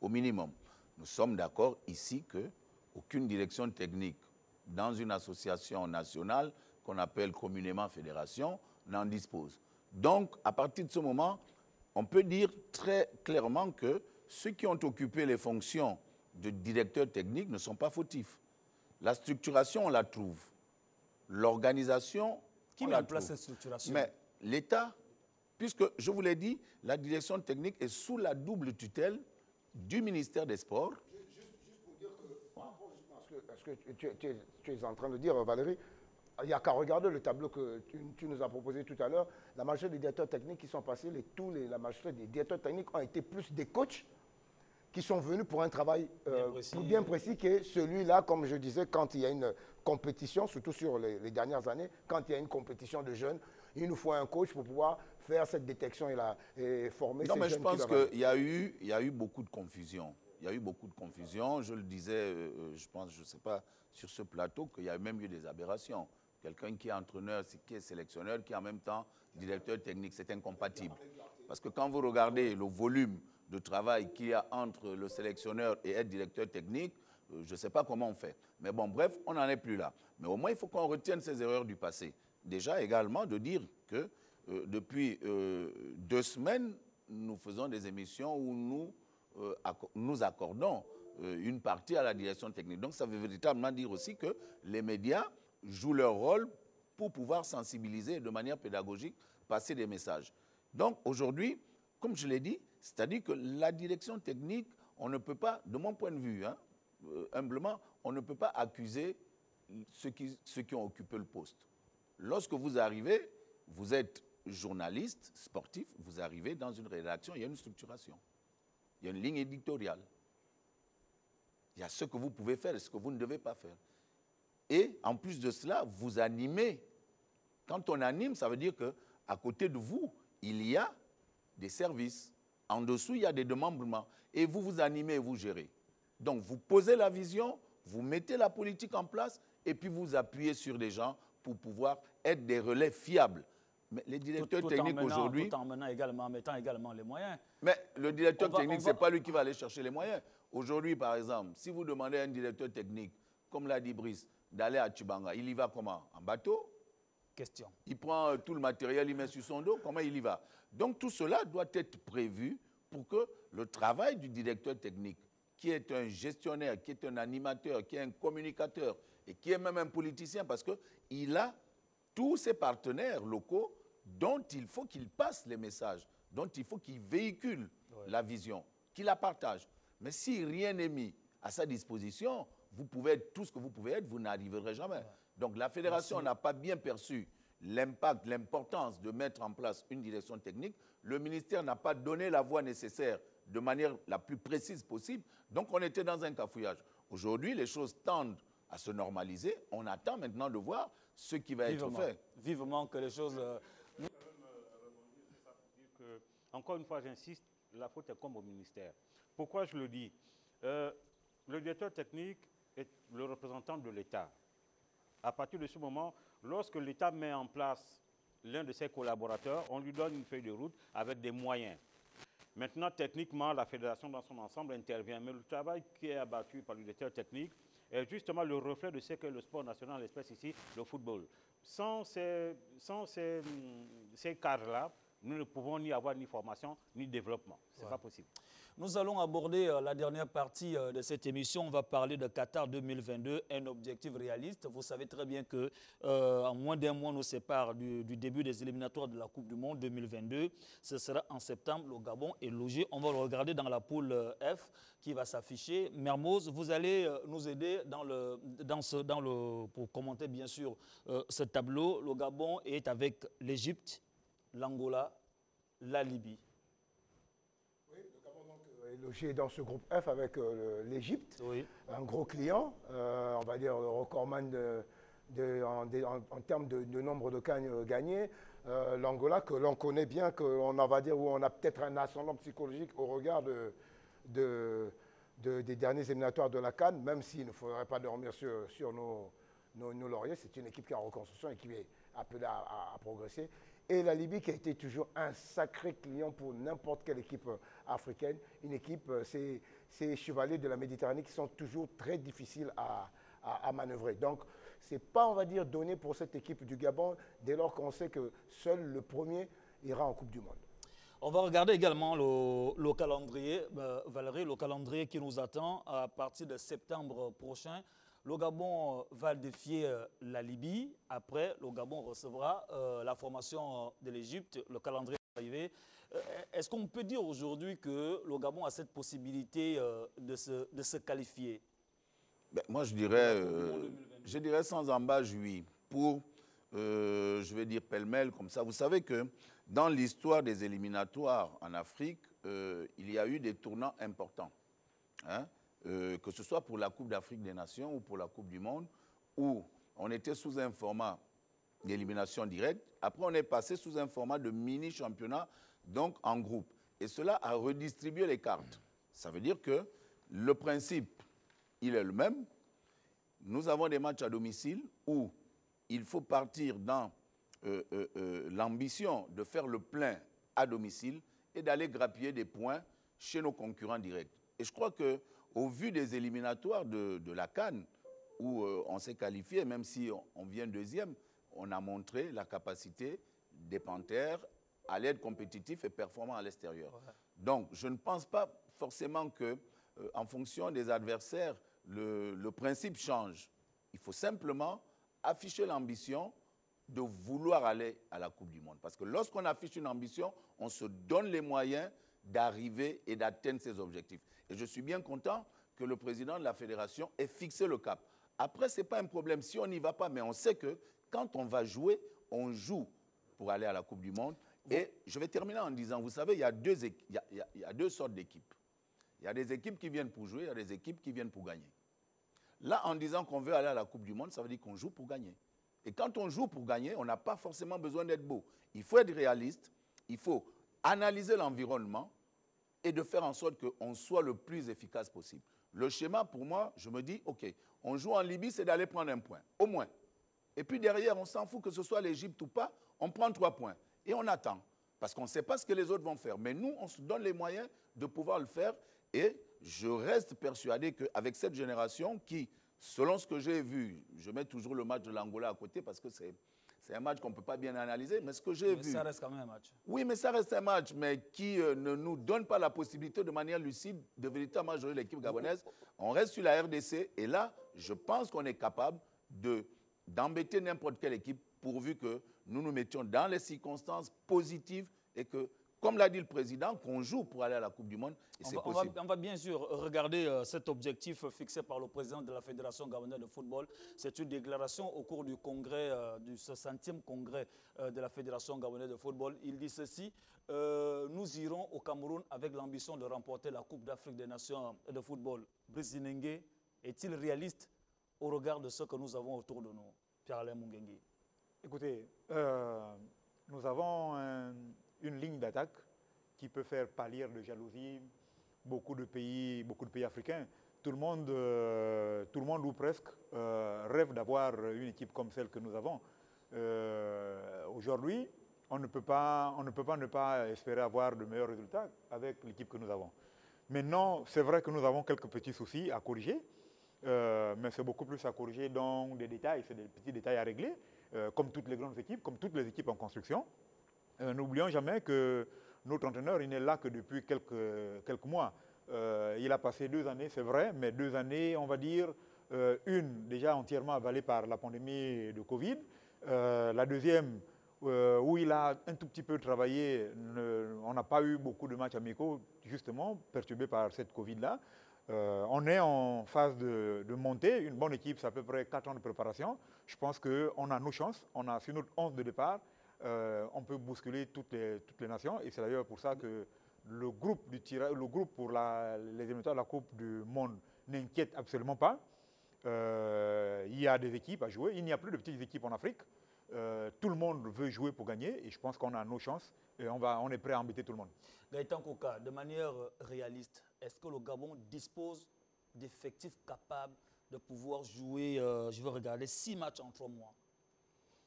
S2: au minimum. Nous sommes d'accord ici qu'aucune direction technique dans une association nationale qu'on appelle communément fédération n'en dispose. Donc, à partir de ce moment, on peut dire très clairement que ceux qui ont occupé les fonctions de directeur technique ne sont pas fautifs. La structuration, on la trouve. L'organisation,
S1: qui met en place cette structuration?
S2: Mais l'État, puisque je vous l'ai dit, la direction technique est sous la double tutelle du ministère des Sports.
S5: Juste pour dire que, par rapport à ce que tu es en train de dire, Valérie, il n'y a qu'à regarder le tableau que tu nous as proposé tout à l'heure. La majorité des directeurs techniques qui sont passés, la majorité des directeurs techniques ont été plus des coachs qui sont venus pour un travail bien précis que celui-là, comme je disais, quand il y a une compétition, surtout sur les dernières années, quand il y a une compétition de jeunes, il nous faut un coach pour pouvoir faire cette détection et former ces jeunes.
S2: Non, mais je pense qu'il y a eu beaucoup de confusion. Il y a eu beaucoup de confusion. Je le disais, je pense, je ne sais pas, sur ce plateau, qu'il y a même eu des aberrations. Quelqu'un qui est entraîneur, qui est sélectionneur, qui est en même temps directeur technique, c'est incompatible. Parce que quand vous regardez le volume de travail qu'il y a entre le sélectionneur et être directeur technique, je ne sais pas comment on fait. Mais bon, bref, on n'en est plus là. Mais au moins, il faut qu'on retienne ces erreurs du passé. Déjà, également, de dire que depuis 2 semaines, nous faisons des émissions où nous accordons une partie à la direction technique. Donc, ça veut véritablement dire aussi que les médias jouent leur rôle pour pouvoir sensibiliser de manière pédagogique, passer des messages. Donc, aujourd'hui, comme je l'ai dit, c'est-à-dire que la direction technique, on ne peut pas, de mon point de vue, humblement, on ne peut pas accuser ceux qui ont occupé le poste. Lorsque vous arrivez, vous êtes journaliste, sportif, vous arrivez dans une rédaction, il y a une structuration, il y a une ligne éditoriale. Il y a ce que vous pouvez faire et ce que vous ne devez pas faire. Et en plus de cela, vous animez. Quand on anime, ça veut dire qu'à côté de vous, il y a des services. En dessous, il y a des démembrements. Et vous vous animez et vous gérez. Donc, vous posez la vision, vous mettez la politique en place et puis vous appuyez sur des gens pour pouvoir être des relais fiables. Mais les directeurs techniques aujourd'hui...
S1: Tout en mettant également les moyens.
S2: Mais le directeur technique, ce n'est pas lui qui va aller chercher les moyens. Aujourd'hui, par exemple, si vous demandez à un directeur technique, comme l'a dit Brice, d'aller à Tchibanga, il y va comment? En bateau?
S1: Question.
S2: Il prend tout le matériel, il met sur son dos, comment il y va? Donc tout cela doit être prévu pour que le travail du directeur technique, qui est un gestionnaire, qui est un animateur, qui est un communicateur et qui est même un politicien, parce qu'il a tous ses partenaires locaux dont il faut qu'il passe les messages, dont il faut qu'il véhicule la vision, qu'il la partage. Mais si rien n'est mis à sa disposition, vous pouvez être tout ce que vous pouvez être, vous n'arriverez jamais. Donc la fédération n'a pas bien perçu l'impact, l'importance de mettre en place une direction technique. Le ministère n'a pas donné la voie nécessaire de manière la plus précise possible. Donc on était dans un cafouillage. Aujourd'hui, les choses tendent à se normaliser. On attend maintenant de voir ce qui va être fait.
S1: Vivement que les choses...
S4: Encore une fois, j'insiste, la faute est comme au ministère. Pourquoi je le dis? Le directeur technique est le représentant de l'État. À partir de ce moment, lorsque l'État met en place l'un de ses collaborateurs, on lui donne une feuille de route avec des moyens. Maintenant, techniquement, la fédération dans son ensemble intervient. Mais le travail qui est abattu par le directeur technique est justement le reflet de ce qu'est le sport national, l'espèce ici, le football. Sans ces cadres-là, nous ne pouvons ni avoir ni formation, ni développement. Ce n'est pas possible.
S1: Nous allons aborder la dernière partie de cette émission. On va parler de Qatar 2022, un objectif réaliste. Vous savez très bien qu'en moins d'un mois nous sépare du début des éliminatoires de la Coupe du Monde 2022. Ce sera en septembre. Le Gabon est logé. On va le regarder dans la poule F qui va s'afficher. Mermoz, vous allez nous aider pour commenter bien sûr ce tableau. Le Gabon est avec l'Égypte, l'Angola, la Libye.
S5: est logé dans ce groupe F avec l'Égypte,
S1: Oui.
S5: un gros client, on va dire le recordman en termes de nombre de cannes gagnées. L'Angola, que l'on connaît bien, où on a peut-être un ascendant psychologique au regard des derniers éliminatoires de la CAN, même s'il ne faudrait pas dormir sur nos lauriers. C'est une équipe qui est en reconstruction et qui est appelée à progresser. Et la Libye qui a été toujours un sacré client pour n'importe quelle équipe africaine. Une équipe, ces chevaliers de la Méditerranée qui sont toujours très difficiles à manœuvrer. Donc, ce n'est pas, on va dire, donné pour cette équipe du Gabon dès lors qu'on sait que seul le premier ira en Coupe du Monde.
S1: On va regarder également le calendrier, Valérie, le calendrier qui nous attend à partir de septembre prochain. Le Gabon va défier la Libye. Après, le Gabon recevra la formation de l'Égypte. Le calendrier est arrivé. Est-ce qu'on peut dire aujourd'hui que le Gabon a cette possibilité de se qualifier?
S2: Ben, moi, je dirais sans embâche, oui. Pour, je vais dire pêle-mêle comme ça. Vous savez que dans l'histoire des éliminatoires en Afrique, il y a eu des tournants importants. Hein? Que ce soit pour la Coupe d'Afrique des Nations ou pour la Coupe du Monde, où on était sous un format d'élimination directe. Après, on est passé sous un format de mini-championnat, donc en groupe. Et cela a redistribué les cartes. Ça veut dire que le principe, il est le même. Nous avons des matchs à domicile où il faut partir dans l'ambition de faire le plein à domicile et d'aller grappiller des points chez nos concurrents directs. Et je crois qu'au vu des éliminatoires de la CAN, où on s'est qualifié, même si on vient deuxième, on a montré la capacité des Panthères à être compétitifs et performants à l'extérieur. Ouais. Donc, je ne pense pas forcément que, en fonction des adversaires, le principe change. Il faut simplement afficher l'ambition de vouloir aller à la Coupe du Monde. Parce que lorsqu'on affiche une ambition, on se donne les moyens d'arriver et d'atteindre ses objectifs. Et je suis bien content que le président de la fédération ait fixé le cap. Après, ce n'est pas un problème si on n'y va pas, mais on sait que quand on va jouer, on joue pour aller à la Coupe du Monde. Et je vais terminer en disant, vous savez, il y a deux sortes d'équipes. Il y a des équipes qui viennent pour jouer, il y a des équipes qui viennent pour gagner. Là, en disant qu'on veut aller à la Coupe du Monde, ça veut dire qu'on joue pour gagner. Et quand on joue pour gagner, on n'a pas forcément besoin d'être beau. Il faut être réaliste, il faut analyser l'environnement et de faire en sorte qu'on soit le plus efficace possible. Le schéma, pour moi, je me dis, OK, on joue en Libye, c'est d'aller prendre un point, au moins. Et puis derrière, on s'en fout que ce soit l'Égypte ou pas, on prend 3 points. Et on attend, parce qu'on ne sait pas ce que les autres vont faire. Mais nous, on se donne les moyens de pouvoir le faire. Et je reste persuadé qu'avec cette génération qui, selon ce que j'ai vu, je mets toujours le match de l'Angola à côté parce que c'est un match qu'on ne peut pas bien analyser, mais ce que j'ai vu...
S1: Mais ça reste quand même un match.
S2: Oui, mais ça reste un match, mais qui ne nous donne pas la possibilité de manière lucide de véritablement jouer l'équipe gabonaise. On reste sur la RDC et là, je pense qu'on est capable d'embêter n'importe quelle équipe pourvu que nous nous mettions dans les circonstances positives et que, comme l'a dit le président, qu'on joue pour aller à la Coupe du Monde, et c'est possible.
S1: On va bien sûr regarder cet objectif fixé par le président de la Fédération gabonaise de football. C'est une déclaration au cours du congrès, du 60e congrès de la Fédération gabonaise de football. Il dit ceci, nous irons au Cameroun avec l'ambition de remporter la Coupe d'Afrique des Nations de football. Brice Ningué est-il réaliste au regard de ce que nous avons autour de nous? Pierre-Alain Mungengi.
S3: Écoutez, nous avons une ligne d'attaque qui peut faire pâlir de jalousie beaucoup de pays africains. Tout le monde ou presque rêve d'avoir une équipe comme celle que nous avons. Aujourd'hui, on ne peut pas ne pas espérer avoir de meilleurs résultats avec l'équipe que nous avons. Maintenant, c'est vrai que nous avons quelques petits soucis à corriger, mais c'est beaucoup plus à corriger dans des détails, c'est des petits détails à régler, comme toutes les grandes équipes, comme toutes les équipes en construction. N'oublions jamais que notre entraîneur, il n'est là que depuis quelques mois. Il a passé 2 années, c'est vrai, mais 2 années, on va dire, une déjà entièrement avalée par la pandémie de Covid, la deuxième, où il a un tout petit peu travaillé, on n'a pas eu beaucoup de matchs amicaux, justement, perturbés par cette Covid-là. On est en phase de montée, une bonne équipe, c'est à peu près 4 ans de préparation. Je pense qu'on a nos chances, on a sur notre 11 de départ, on peut bousculer toutes les nations et c'est d'ailleurs pour ça que le groupe pour les éliminatoires de la Coupe du Monde n'inquiète absolument pas. Il y a des équipes à jouer. Il n'y a plus de petites équipes en Afrique. Tout le monde veut jouer pour gagner et je pense qu'on a nos chances et on est prêt à embêter tout le monde.
S1: Gaëtan Koka, de manière réaliste, est-ce que le Gabon dispose d'effectifs capables de pouvoir jouer, je vais regarder, 6 matchs en 3 mois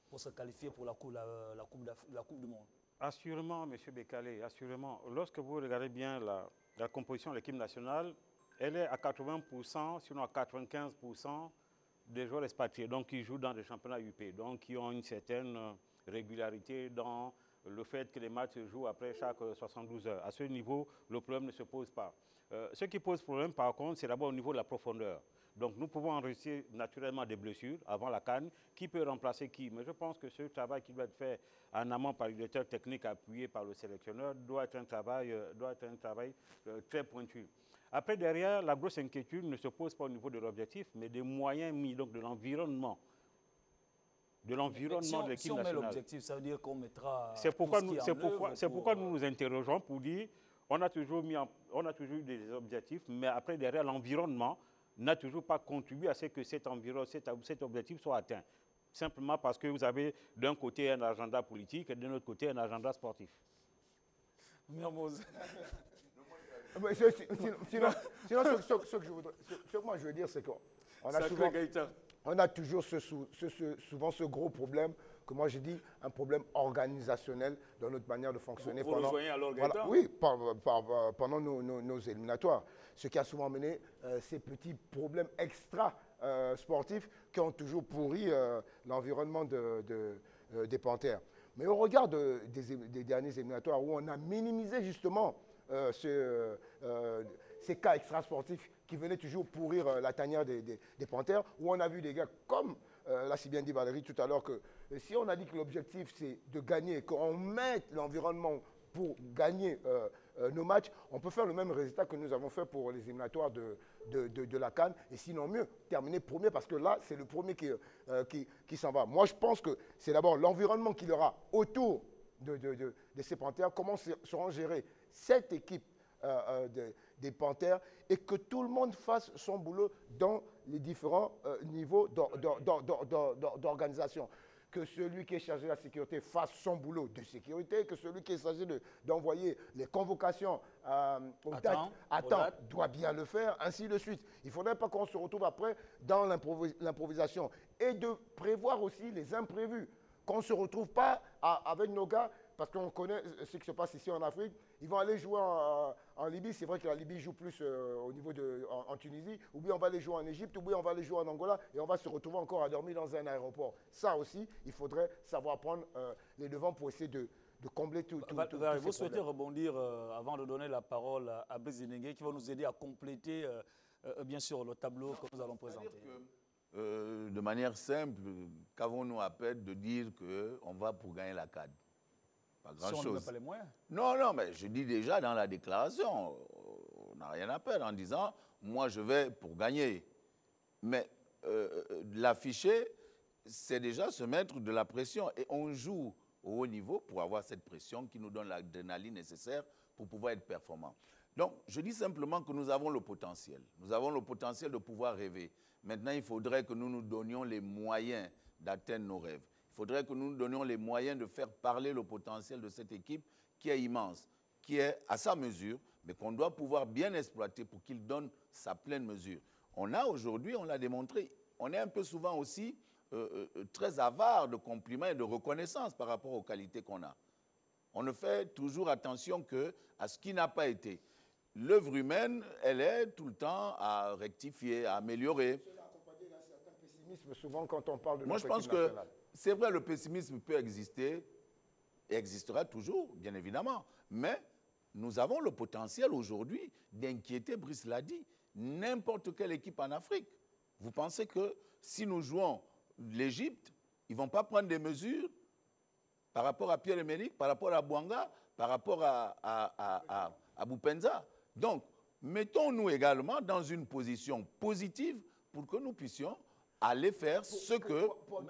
S1: pour se qualifier pour la Coupe du Monde?
S4: Assurément, M. Bekale, assurément. Lorsque vous regardez bien la composition de l'équipe nationale, elle est à 80%, sinon à 95% des joueurs expatriés, donc qui jouent dans des championnats UP, donc qui ont une certaine régularité dans le fait que les matchs se jouent après chaque 72 heures. À ce niveau, le problème ne se pose pas. Ce qui pose problème, par contre, c'est d'abord au niveau de la profondeur. Donc nous pouvons enregistrer naturellement des blessures avant la CAN. Qui peut remplacer qui? Mais je pense que ce travail qui doit être fait en amont par le directeur technique appuyé par le sélectionneur doit être un travail très pointu. Après, derrière, la grosse inquiétude ne se pose pas au niveau de l'objectif, mais des moyens mis, donc de l'environnement. De l'environnement de l'équipe nationale. Si on met
S1: l'objectif, ça veut dire qu'on mettra.
S4: C'est pourquoi nous nous interrogeons pour dire on a toujours eu des objectifs, mais après, derrière, l'environnement n'a toujours pas contribué à ce que cet objectif soit atteint. Simplement parce que vous avez d'un côté un agenda politique et de l'autre côté un agenda sportif.
S1: Mermoz.
S5: Sinon, ce que moi je veux dire, c'est qu'on a toujours souvent ce gros problème, que moi je dis un problème organisationnel dans notre manière de fonctionner.
S1: Vous rejoignez alors Gaëtan?
S5: Oui, pendant nos éliminatoires. Ce qui a souvent mené ces petits problèmes extra-sportifs qui ont toujours pourri l'environnement des Panthères. Mais au regard des derniers éliminatoires où on a minimisé justement ces cas extrasportifs qui venaient toujours pourrir la tanière des Panthères, où on a vu des gars comme l'a si bien dit Valérie tout à l'heure, que si on a dit que l'objectif c'est de gagner, qu'on mette l'environnement pour gagner nos matchs, on peut faire le même résultat que nous avons fait pour les éliminatoires de la CAN, et sinon mieux, terminer premier, parce que là, c'est le premier qui s'en va. Moi, je pense que c'est d'abord l'environnement qu'il y aura autour de ces Panthères, comment seront gérées cette équipe des Panthères, et que tout le monde fasse son boulot dans les différents niveaux d'organisation. Que celui qui est chargé de la sécurité fasse son boulot de sécurité, que celui qui est chargé d'envoyer les convocations à temps doit bien le faire, ainsi de suite. Il ne faudrait pas qu'on se retrouve après dans l'improvisation, et de prévoir aussi les imprévus, qu'on ne se retrouve pas avec nos gars, parce qu'on connaît ce qui se passe ici en Afrique. Ils vont aller jouer en Libye. C'est vrai que la Libye joue plus au niveau en Tunisie. Ou bien on va aller jouer en Égypte, ou bien on va aller jouer en Angola, et on va se retrouver encore à dormir dans un aéroport. Ça aussi, il faudrait savoir prendre les devants pour essayer de combler tout
S1: vous souhaitez rebondir avant de donner la parole à Bézinégué, qui va nous aider à compléter bien sûr le tableau que nous allons présenter.
S2: De manière simple, qu'avons-nous à perdre de dire qu'on va pour gagner la CAN? Pas grand-chose.
S1: Si on ne met pas les moyens.
S2: Non, mais je dis déjà dans la déclaration, on n'a rien à perdre en disant, moi je vais pour gagner. Mais l'afficher, c'est déjà se mettre de la pression. Et on joue au haut niveau pour avoir cette pression qui nous donne l'adrénaline nécessaire pour pouvoir être performant. Donc, je dis simplement que nous avons le potentiel. Nous avons le potentiel de pouvoir rêver. Maintenant, il faudrait que nous nous donnions les moyens d'atteindre nos rêves. Il faudrait que nous nous donnions les moyens de faire parler le potentiel de cette équipe qui est immense, qui est à sa mesure, mais qu'on doit pouvoir bien exploiter pour qu'il donne sa pleine mesure. On a aujourd'hui, on l'a démontré, on est un peu souvent aussi très avare de compliments et de reconnaissance par rapport aux qualités qu'on a. On ne fait toujours attention à ce qui n'a pas été. L'œuvre humaine, elle est tout le temps à rectifier, à améliorer.
S5: Cela accompagné d'un certain pessimisme, souvent quand on parle de
S2: notre équipe nationale. Moi, je pense que c'est vrai, le pessimisme peut exister et existera toujours, bien évidemment. Mais nous avons le potentiel aujourd'hui d'inquiéter, Brice l'a dit, n'importe quelle équipe en Afrique. Vous pensez que si nous jouons l'Égypte, ils ne vont pas prendre des mesures par rapport à Pierre-Emerick, par rapport à Bouanga, par rapport à Boupenza. Donc, mettons-nous également dans une position positive pour que nous puissions aller faire ce que
S5: Pour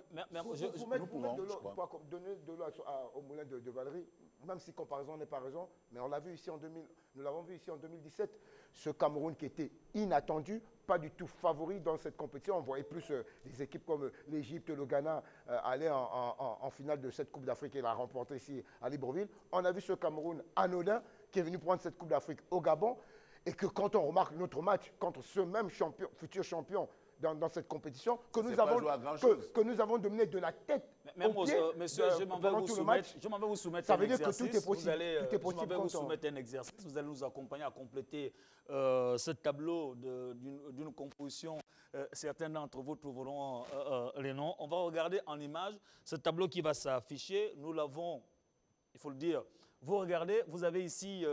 S5: donner de l'eau au moulin de Valérie, même si comparaison n'est pas raison, mais on l'a vu ici nous l'avons vu ici en 2017, ce Cameroun qui était inattendu, pas du tout favori dans cette compétition. On voyait plus des équipes comme l'Égypte, le Ghana aller en finale de cette Coupe d'Afrique et la remporter ici à Libreville. On a vu ce Cameroun anodin qui est venu prendre cette Coupe d'Afrique au Gabon et que quand on remarque notre match contre ce même futur champion dans cette compétition, que nous avons dominé de la tête au pied.
S1: Monsieur, je m'en vais vous soumettre un exercice. Ça veut dire que tout est possible. Je m'en vais vous soumettre un exercice. Vous allez nous accompagner à compléter ce tableau d'une composition. Certains d'entre vous trouveront les noms. On va regarder en image ce tableau qui va s'afficher. Nous l'avons, il faut le dire. Vous regardez, vous avez ici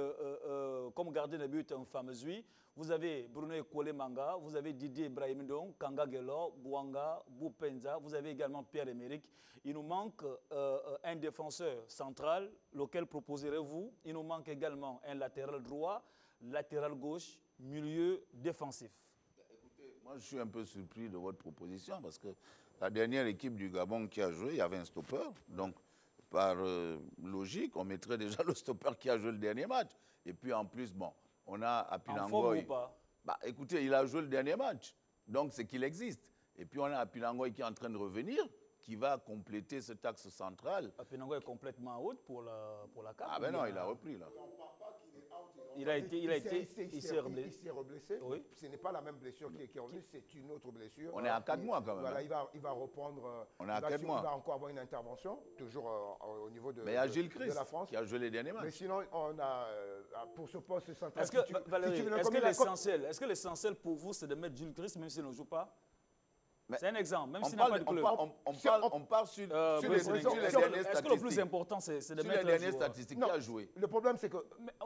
S1: comme gardien de but un fameux Zui. Vous avez Bruno Ekole Manga, vous avez Didier Ibrahim Ndong, Kanga Gelor, Bouanga, Boupenza, vous avez également Pierre-Emerick. Il nous manque un défenseur central, lequel proposerez-vous? Il nous manque également un latéral droit, latéral gauche, milieu défensif.
S2: Écoutez, moi je suis un peu surpris de votre proposition parce que la dernière équipe du Gabon qui a joué, il y avait un stopper. Donc, par logique, on mettrait déjà le stopper qui a joué le dernier match. Et puis en plus, bon, on a Apinangoy.
S1: En forme ou pas?
S2: Bah, écoutez, il a joué le dernier match. Donc, c'est qu'il existe. Et puis, on a Apinangoy qui est en train de revenir, qui va compléter cet axe central.
S1: Apinangoy est complètement out pour la CAF.
S2: Ah ben non, il a repris là.
S1: Il s'est
S5: reblessé.
S1: Oui.
S5: Ce n'est pas la même blessure qui est revenue, c'est une autre blessure.
S2: On est à 4 mois quand même.
S5: Voilà, il va reprendre.
S2: On est à 4 mois.
S5: Il va encore avoir une intervention, toujours au niveau de,
S2: mais il y a Gilles Christ
S5: la France.
S2: Qui a joué les derniers matchs.
S5: Mais sinon, on a, pour ce poste central...
S1: Est-ce que l'essentiel pour vous, c'est de mettre Gilles Christ même s'il ne joue pas? C'est un exemple, même s'il n'a pas de club.
S2: On part sur les dernières statistiques.
S1: Est-ce que le plus important, c'est de mettre
S2: les dernières statistiques qui a joué?
S5: Le problème, c'est que...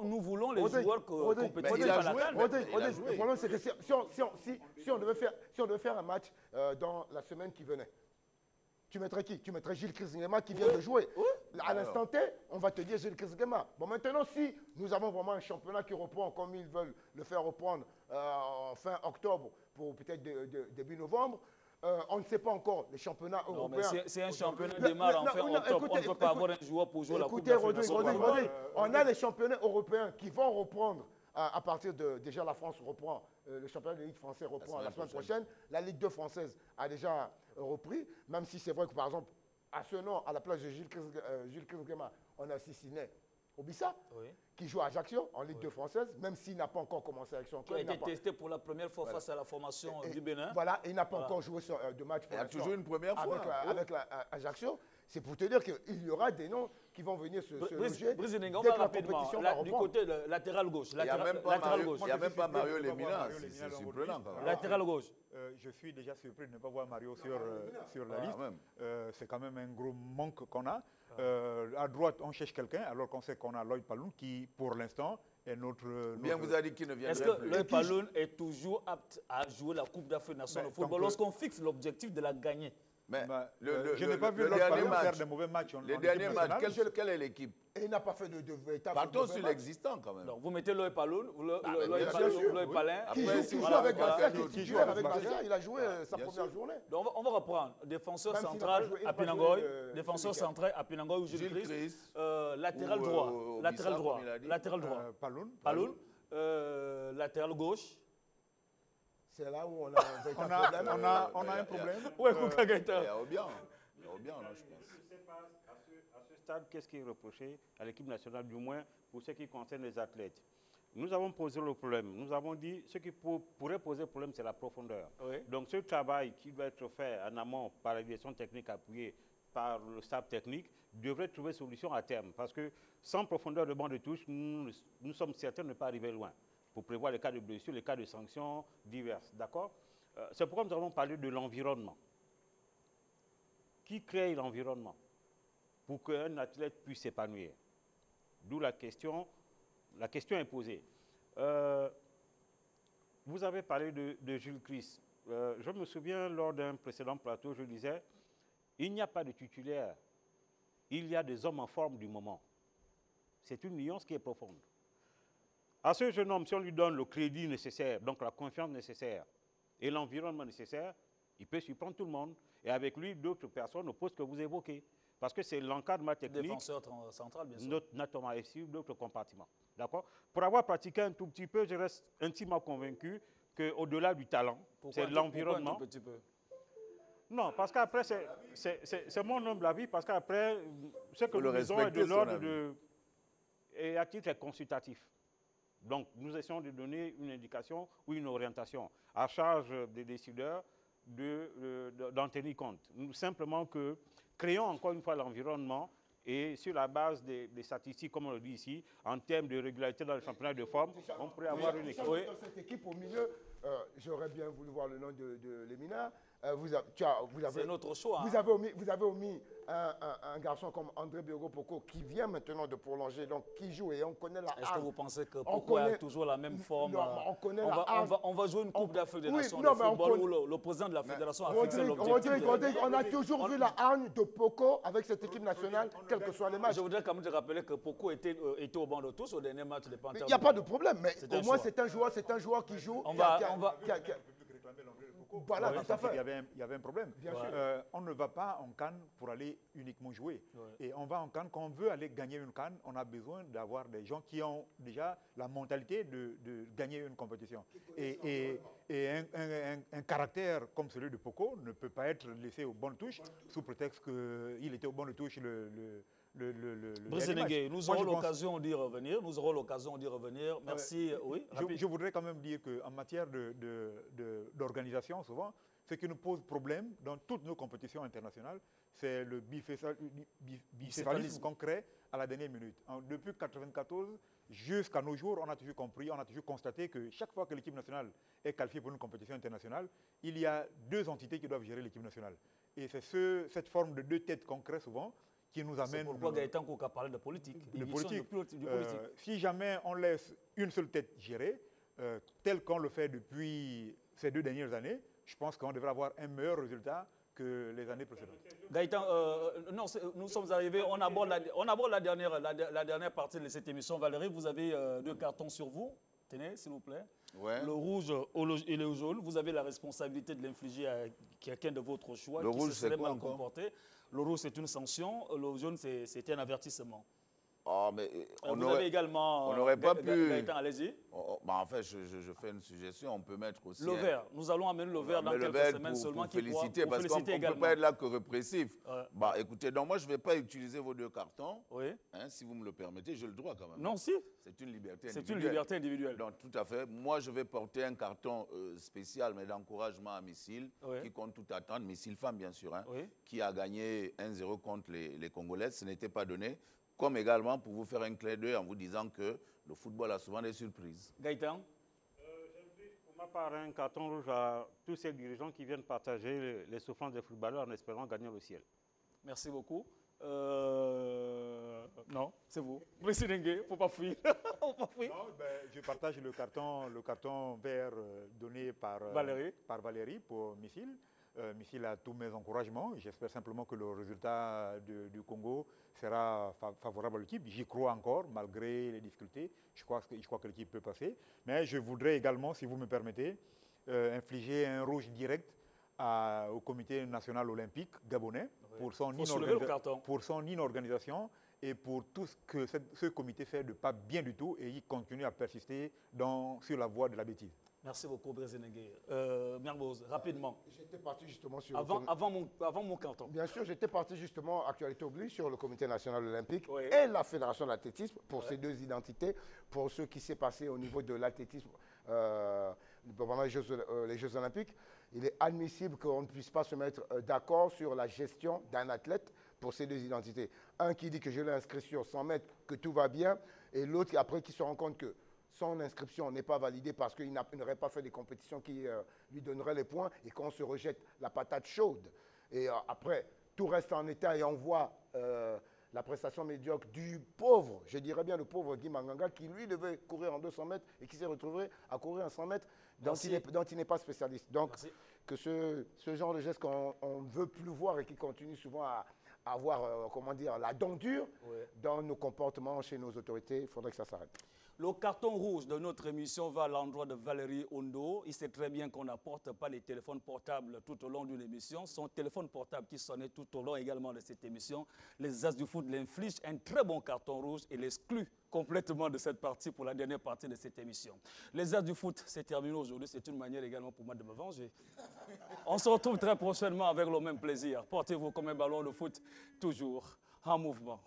S1: Nous voulons les joueurs compétitifs
S2: à
S1: la CAN.
S5: Le problème, c'est que si on devait faire un match dans la semaine qui venait, tu mettrais qui? Tu mettrais Gilles Christ-Nguema qui vient de jouer. À l'instant T, on va te dire Gilles Christ-Nguema. Bon, maintenant, si nous avons vraiment un championnat qui reprend comme ils veulent le faire reprendre en fin octobre pour peut-être début novembre, on ne sait pas encore les championnats européens.
S1: C'est un championnat qui démarre en fin octobre. On ne peut pas avoir un joueur pour jouer la Coupe d'Afrique.
S5: Écoutez, on a les championnats européens qui vont reprendre à partir de... Déjà, la France reprend, le championnat de Ligue français reprend la semaine prochaine. La Ligue 2 française a déjà repris, même si c'est vrai que, par exemple, à ce nom, à la place de Gilles Christ-Nguema, on a Sissiné Obissa, qui joue à Ajaccio en Ligue 2 française, même s'il n'a pas encore commencé avec son club.
S1: Il a été testé pour la première fois face à la formation du Bénin.
S5: Voilà, il n'a pas encore joué de match pour
S2: il a toujours une première fois
S5: avec Ajaccio. C'est pour te dire qu'il y aura des noms qui vont venir se loger dès
S1: on
S5: que
S1: va
S5: la
S1: rapidement.
S5: compétition va
S1: Du
S5: reprendre.
S1: côté latéral gauche.
S2: Il n'y a même pas Mario Lemina. C'est surprenant quand même.
S1: Latéral gauche.
S3: Je suis déjà surpris de ne pas voir Mario sur la liste. C'est quand même un gros manque qu'on a. À droite, on cherche quelqu'un, alors qu'on sait qu'on a Loïc Paloun qui, pour l'instant, est notre...
S2: Bien, vous avez dit qu'il ne viendrait
S1: plus. Est-ce que
S2: plus.
S1: Loïc Paloun est toujours apte à jouer la Coupe d'Afrique nationale de football lorsqu'on fixe l'objectif de la gagner?
S3: Mais je n'ai pas vu Loïc Paloun faire de mauvais matchs.
S2: Les derniers matchs, quelle est l'équipe?
S5: Et il n'a pas fait de véritable...
S2: Partons sur l'existant quand même.
S1: Donc, vous mettez Loïc Paloun,
S5: Loïc
S1: Palin.
S5: Qui joue avec Bastia, il a joué sa première journée.
S1: Donc, on va reprendre. Défenseur central, Apinangoy. Défenseur central, Apinangoy ou Gilles Christ. Latéral droit. Paloun. Latéral gauche.
S5: C'est là où on a un véritable problème.
S3: On a un problème.
S1: Oui, Kouka Gaïta.
S2: Il y a Obiang, là, je pense.
S4: Je ne sais pas à ce stade qu'est-ce qui est reproché à l'équipe nationale, du moins pour ce qui concerne les athlètes. Nous avons posé le problème. Nous avons dit ce qui pourrait poser problème, c'est la profondeur.
S1: Oui.
S4: Donc ce travail qui doit être fait en amont par la direction technique appuyée par le staff technique devrait trouver solution à terme. Parce que sans profondeur de banc de touche, nous sommes certains de ne pas arriver loin pour prévoir les cas de blessures, les cas de sanctions diverses. D'accord? C'est pourquoi nous avons parlé de l'environnement. Qui crée l'environnement pour qu'un athlète puisse s'épanouir? D'où la question est posée. Vous avez parlé de Jules Christ. Je me souviens, lors d'un précédent plateau, je disais, il n'y a pas de titulaire, il y a des hommes en forme du moment. C'est une nuance qui est profonde. À ce jeune homme, si on lui donne le crédit nécessaire, donc la confiance nécessaire et l'environnement nécessaire, Il peut surprendre tout le monde. Et avec lui, d'autres personnes au poste que vous évoquez. Parce que c'est l'encadrement technique.
S1: Défenseur central, bien sûr.
S4: Notamment ici, d'autres compartiments. D'accord? Pour avoir pratiqué un tout petit peu, je reste intimement convaincu qu'au-delà du talent, c'est l'environnement.
S1: Pourquoi un tout petit peu?
S4: Non, parce qu'après, c'est mon humble avis, parce qu'après, ce que nous disons est de l'ordre de... et à titre consultatif. Donc, nous essayons de donner une indication ou une orientation à charge des décideurs d'en tenir compte. Nous, simplement que créons encore une fois l'environnement et sur la base des statistiques, comme on le dit ici, en termes de régularité dans le championnat de forme, on pourrait avoir une équipe.
S5: Dans cette équipe au milieu, j'aurais bien voulu voir le nom de Lemina.
S1: C'est notre choix.
S5: Vous avez omis un garçon comme André Biogo Poko qui vient maintenant de prolonger, donc qui joue et on connaît la hargne.
S1: Est-ce que vous pensez que Poko a toujours la même forme?
S5: Non, on connaît
S1: on va jouer une Coupe d'Afrique des Nations de football où le président de la fédération a fixé l'objectif.
S5: On a toujours vu la hargne de Poko avec cette équipe nationale, quels que soient les matchs.
S1: Je voudrais quand même te rappeler que Poko était au banc de tous au dernier match des Panthères.
S5: Il n'y a pas de problème, mais au moins c'est un joueur qui joue.
S3: Voilà, tout à fait. Il y avait un problème. On ne va pas en Cannes pour aller uniquement jouer. Et on va en Cannes, quand on veut aller gagner une Cannes, on a besoin d'avoir des gens qui ont déjà la mentalité de gagner une compétition. Et un caractère comme celui de Poko ne peut pas être laissé au bon touche sous prétexte qu'il était au bon touche
S1: Brice Nengue, nous aurons l'occasion d'y revenir. Merci. Oui,
S3: je voudrais quand même dire qu'en matière d'organisation, souvent, ce qui nous pose problème dans toutes nos compétitions internationales, c'est le bicéphalisme qu'on crée à la dernière minute. Depuis 1994 jusqu'à nos jours, on a toujours compris, on a toujours constaté que chaque fois que l'équipe nationale est qualifiée pour une compétition internationale, il y a deux entités qui doivent gérer l'équipe nationale. Et c'est cette forme de deux têtes qu'on crée souvent qui nous amène...
S1: C'est pourquoi Gaëtan Cook a parlé de politique.
S3: De politique. Si jamais on laisse une seule tête gérer, tel qu'on le fait depuis ces 2 dernières années, je pense qu'on devrait avoir un meilleur résultat que les années précédentes.
S1: Gaëtan, non, nous sommes arrivés, on aborde la dernière partie de cette émission. Valérie, vous avez 2 cartons sur vous. Tenez, s'il vous plaît.
S2: Ouais.
S1: Le rouge et le jaune, vous avez la responsabilité de l'infliger à quelqu'un de votre choix
S2: le
S1: qui
S2: rouge,
S1: se serait mal
S2: encore
S1: comporté. Le rouge, c'est une sanction. Le jaune, c'est un avertissement.
S2: Oh, mais
S1: vous avez également...
S2: On n'aurait pas pu...
S1: Gaëtan, allez-y.
S2: En fait, je fais une suggestion. On peut mettre aussi...
S1: Le vert. Nous allons amener le vert dans quelques semaines seulement.
S2: Pour féliciter, parce qu'on ne peut pas être là que répressif. Écoutez, donc moi, je ne vais pas utiliser vos 2 cartons. Oui. Si vous me le permettez, j'ai le droit quand même.
S1: Non, si.
S2: C'est une liberté individuelle.
S1: C'est une liberté individuelle.
S2: Donc, tout à fait. Moi, je vais porter un carton spécial, mais d'encouragement à Missile, qui compte tout attendre. Missile femme, bien sûr, qui a gagné 1-0 contre les Congolaises. Ce n'était pas donné. Comme également pour vous faire un clin d'œil en vous disant que le football a souvent des surprises.
S1: Gaëtan?
S4: J'invite pour ma part un carton rouge à tous ces dirigeants qui viennent partager les souffrances des footballeurs en espérant gagner le ciel.
S1: Merci beaucoup. Non, c'est vous. Monsieur Nengue, il ne faut pas fuir.
S3: Non, je partage le carton vert donné par Valérie pour Missile. Missile a tous mes encouragements. J'espère simplement que le résultat du Congo sera favorable à l'équipe. J'y crois encore, malgré les difficultés. Je crois que l'équipe peut passer. Mais je voudrais également, si vous me permettez, infliger un rouge direct au Comité national olympique gabonais pour son inorganisation et pour tout ce que ce comité fait de pas bien du tout et il continue à persister sur la voie de la bêtise.
S1: Merci beaucoup, Brice Nengue. Mermoz, rapidement.
S5: J'étais parti justement sur...
S1: Avant mon canton.
S5: Bien sûr, j'étais parti justement, actualité oblige, sur le Comité national olympique et la Fédération d'athlétisme pour ces 2 identités, pour ce qui s'est passé au niveau de l'athlétisme pendant les Jeux olympiques. Il est admissible qu'on ne puisse pas se mettre d'accord sur la gestion d'un athlète pour ces 2 identités. Un qui dit que je l'ai inscrit sur 100 mètres, que tout va bien, et l'autre après qui se rend compte que son inscription n'est pas validée parce qu'il n'aurait pas fait des compétitions qui lui donneraient les points et qu'on se rejette la patate chaude. Et après, tout reste en état et on voit la prestation médiocre du pauvre, je dirais bien le pauvre Guy Manganga, qui lui devait courir en 200 mètres et qui s'est retrouvé à courir en 100 mètres dont il n'est pas spécialiste. Donc, que ce genre de geste qu'on ne veut plus voir et qui continue souvent à avoir, la denture dans nos comportements chez nos autorités, il faudrait que ça s'arrête.
S1: Le carton rouge de notre émission va à l'endroit de Valérie Ondo. Il sait très bien qu'on n'apporte pas les téléphones portables tout au long d'une émission. Son téléphone portable qui sonnait tout au long également de cette émission. Les As du foot l'infligent un très bon carton rouge et l'excluent complètement de cette partie pour la dernière partie de cette émission. Les As du foot, c'est terminé aujourd'hui. C'est une manière également pour moi de me venger. On se retrouve très prochainement avec le même plaisir. Portez-vous comme un ballon de foot, toujours en mouvement.